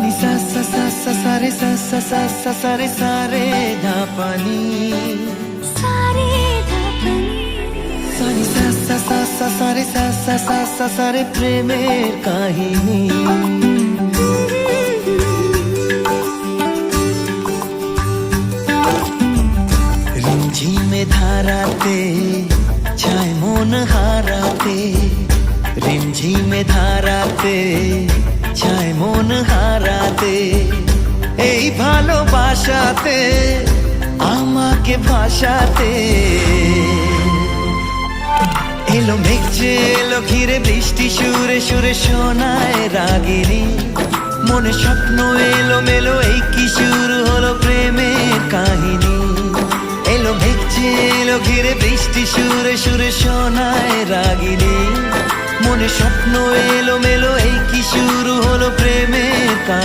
ni sa sa sa sa sa re sa sa sa sa sa re sa re dha pa ni sa ni sa sa sa sa sa re sa sa sa sa sa re প্রেমের কাহিনী রিমঝিমে ধারাতে চায় মন হারাতে রিমঝিমে ধারাতে চায় মন হারাতে এই ভালোবাসাতে আমাকে ভাসাতে এলো মেঘ যে এলো ঘিরে বৃষ্টি সুরে সুরে শোনায় রাগিনী মনে স্বপ্ন এলো মেলো এই কি শুরু হলো প্রেমের কাহিনী এলো মেঘ যে এলো ঘিরে বৃষ্টি সুরে সুরে শোনায় রাগিনী মনে স্বপ্ন এলো মেলো এই কি শুরু হলো প্রেমের কাহিনী।